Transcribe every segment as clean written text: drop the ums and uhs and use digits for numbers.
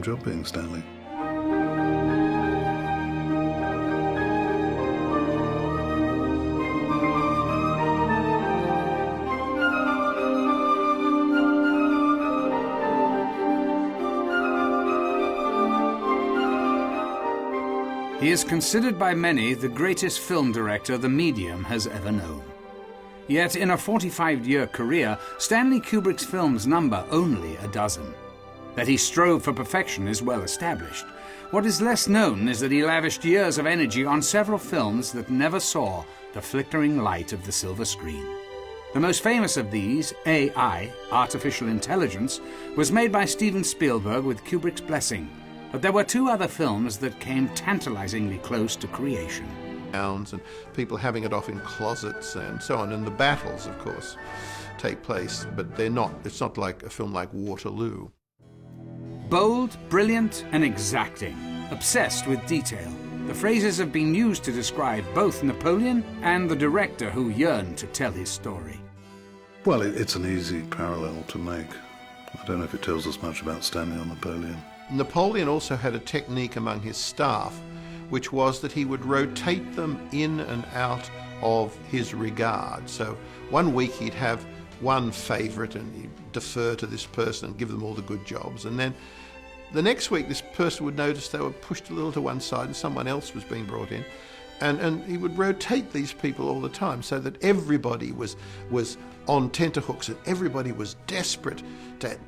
job being Stanley. He is considered by many the greatest film director the medium has ever known. Yet in a 45-year career, Stanley Kubrick's films number only a dozen. That he strove for perfection is well established. What is less known is that he lavished years of energy on several films that never saw the flickering light of the silver screen. The most famous of these, AI, Artificial Intelligence, was made by Steven Spielberg with Kubrick's blessing. But there were two other films that came tantalizingly close to creation. And people having it off in closets and so on. And the battles, of course, take place, but it's not like a film like Waterloo. Bold, brilliant, and exacting, obsessed with detail. The phrases have been used to describe both Napoleon and the director who yearned to tell his story. Well, it's an easy parallel to make. I don't know if it tells us much about Stanley or Napoleon. Napoleon also had a technique among his staff, which was that he would rotate them in and out of his regard. So one week he'd have one favourite and he'd defer to this person and give them all the good jobs. And then the next week this person would notice they were pushed a little to one side and someone else was being brought in. And he would rotate these people all the time so that everybody was on tenterhooks and everybody was desperate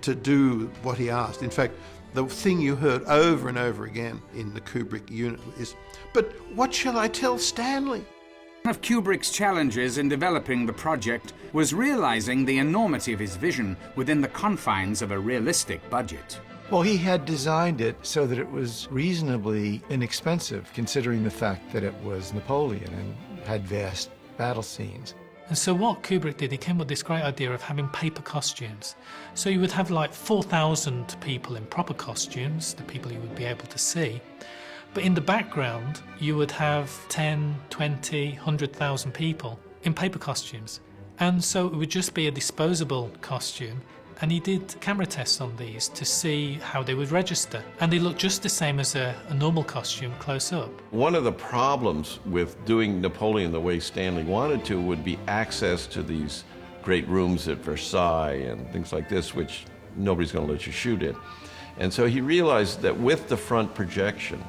to do what he asked. In fact, the thing you heard over and over again in the Kubrick unit is, "But what shall I tell Stanley?" One of Kubrick's challenges in developing the project was realizing the enormity of his vision within the confines of a realistic budget. Well, he had designed it so that it was reasonably inexpensive, considering the fact that it was Napoleon and had vast battle scenes. And so what Kubrick did, he came with this great idea of having paper costumes. So you would have like 4,000 people in proper costumes, the people you would be able to see. But in the background, you would have 10, 20, 100,000 people in paper costumes. And so it would just be a disposable costume. And he did camera tests on these to see how they would register. And they looked just the same as a normal costume close up. One of the problems with doing Napoleon the way Stanley wanted to would be access to these great rooms at Versailles and things like this, which nobody's going to let you shoot in. And so he realized that with the front projection,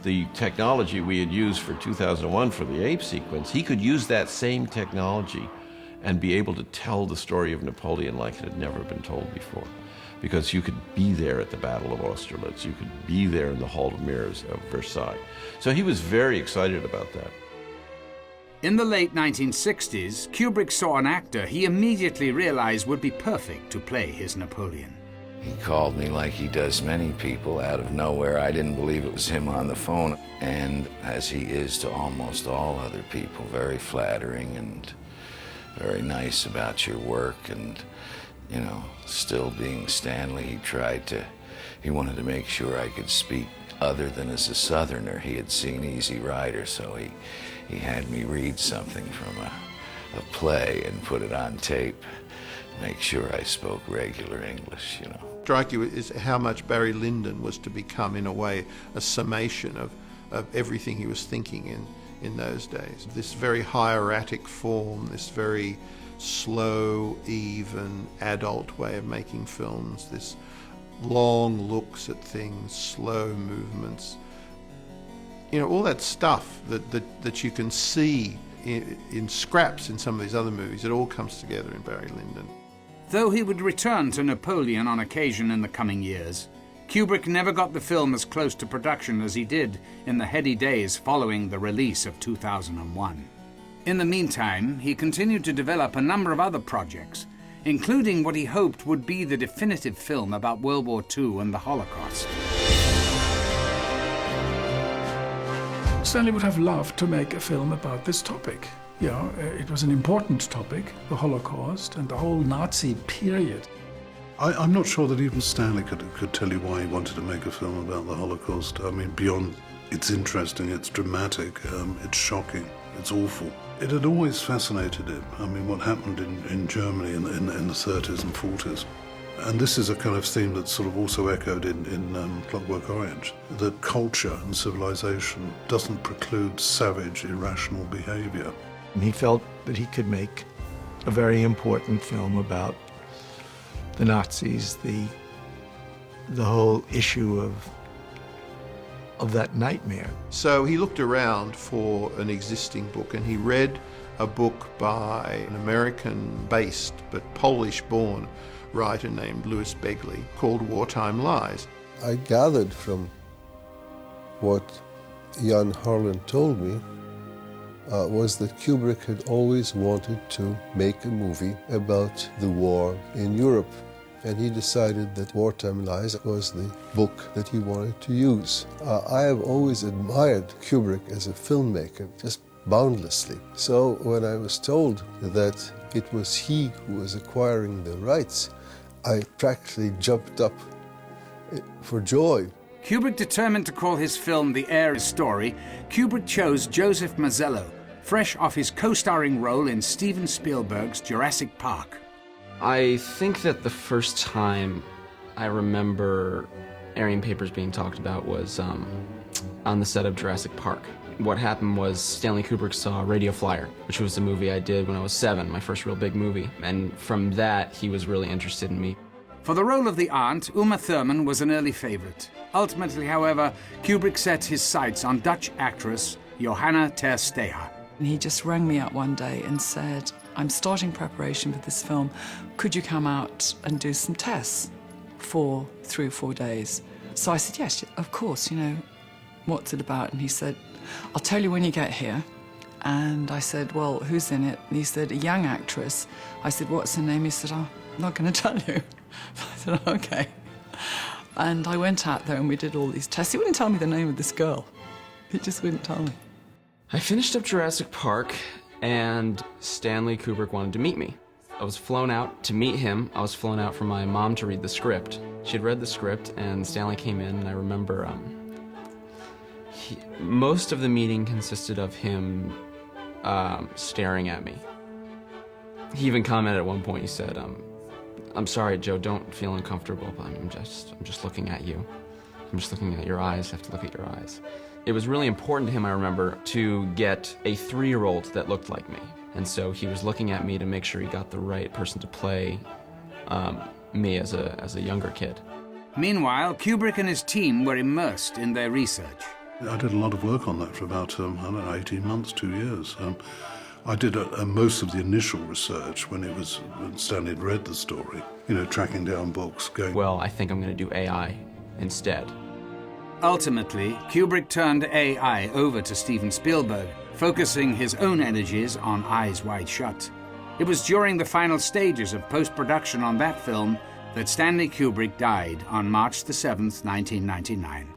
the technology we had used for 2001 for the ape sequence, he could use that same technology and be able to tell the story of Napoleon like it had never been told before. Because you could be there at the Battle of Austerlitz, you could be there in the Hall of Mirrors of Versailles. So he was very excited about that. In the late 1960s, Kubrick saw an actor he immediately realized would be perfect to play his Napoleon. He called me like he does many people out of nowhere. I didn't believe it was him on the phone. And as he is to almost all other people, very flattering and very nice about your work, and, you know, still being Stanley, he wanted to make sure I could speak other than as a Southerner. He had seen Easy Rider, so he had me read something from a play and put it on tape, make sure I spoke regular English, you know. Strike you is how much Barry Lyndon was to become, in a way, a summation of everything he was thinking in those days. This very hieratic form, this very slow, even, adult way of making films, this long looks at things, slow movements. You know, all that stuff that you can see in scraps in some of these other movies, it all comes together in Barry Lyndon. Though he would return to Napoleon on occasion in the coming years, Kubrick never got the film as close to production as he did in the heady days following the release of 2001. In the meantime, he continued to develop a number of other projects, including what he hoped would be the definitive film about World War II and the Holocaust. Stanley would have loved to make a film about this topic. You know, it was an important topic, the Holocaust and the whole Nazi period. I'm not sure that even Stanley could tell you why he wanted to make a film about the Holocaust. I mean, beyond it's interesting, it's dramatic, it's shocking, it's awful. It had always fascinated him. I mean, what happened in Germany in the 30s and 40s. And this is a kind of theme that's sort of also echoed in Clockwork Orange, that culture and civilization doesn't preclude savage, irrational behavior. And he felt that he could make a very important film about the Nazis, the whole issue of that nightmare. So he looked around for an existing book, and he read a book by an American-based but Polish-born writer named Louis Begley called Wartime Lies. I gathered from what Jan Harlan told me was that Kubrick had always wanted to make a movie about the war in Europe. And he decided that Wartime Lies was the book that he wanted to use. I have always admired Kubrick as a filmmaker, just boundlessly. So when I was told that it was he who was acquiring the rights, I practically jumped up for joy. Kubrick determined to call his film The Air Story. Kubrick chose Joseph Mazzello, fresh off his co-starring role in Steven Spielberg's Jurassic Park. I think that the first time I remember Aryan papers being talked about was on the set of Jurassic Park. What happened was Stanley Kubrick saw Radio Flyer, which was a movie I did when I was 7, my first real big movie. And from that, he was really interested in me. For the role of the aunt, Uma Thurman was an early favorite. Ultimately, however, Kubrick set his sights on Dutch actress Johanna ter Steger. He just rang me up one day and said, I'm starting preparation for this film. Could you come out and do some tests for 3 or 4 days? So I said, yes, of course, you know, what's it about? And he said, I'll tell you when you get here. And I said, well, who's in it? And he said, a young actress. I said, what's her name? He said, I'm not going to tell you. I said, okay. And I went out there and we did all these tests. He wouldn't tell me the name of this girl. He just wouldn't tell me. I finished up Jurassic Park, and Stanley Kubrick wanted to meet me. I was flown out to meet him. I was flown out for my mom to read the script. She had read the script, and Stanley came in, and I remember most of the meeting consisted of him staring at me. He even commented at one point, he said, I'm sorry, Joe, don't feel uncomfortable, but I'm just looking at you. I'm just looking at your eyes. I have to look at your eyes. It was really important to him, I remember, to get a 3-year-old that looked like me. And so he was looking at me to make sure he got the right person to play me as a younger kid. Meanwhile, Kubrick and his team were immersed in their research. I did a lot of work on that for about, 18 months, 2 years. I did most of the initial research when Stanley had read the story, you know, tracking down books, going, well, I think I'm going to do AI instead. Ultimately, Kubrick turned AI over to Steven Spielberg, focusing his own energies on Eyes Wide Shut. It was during the final stages of post-production on that film that Stanley Kubrick died on March the 7th, 1999.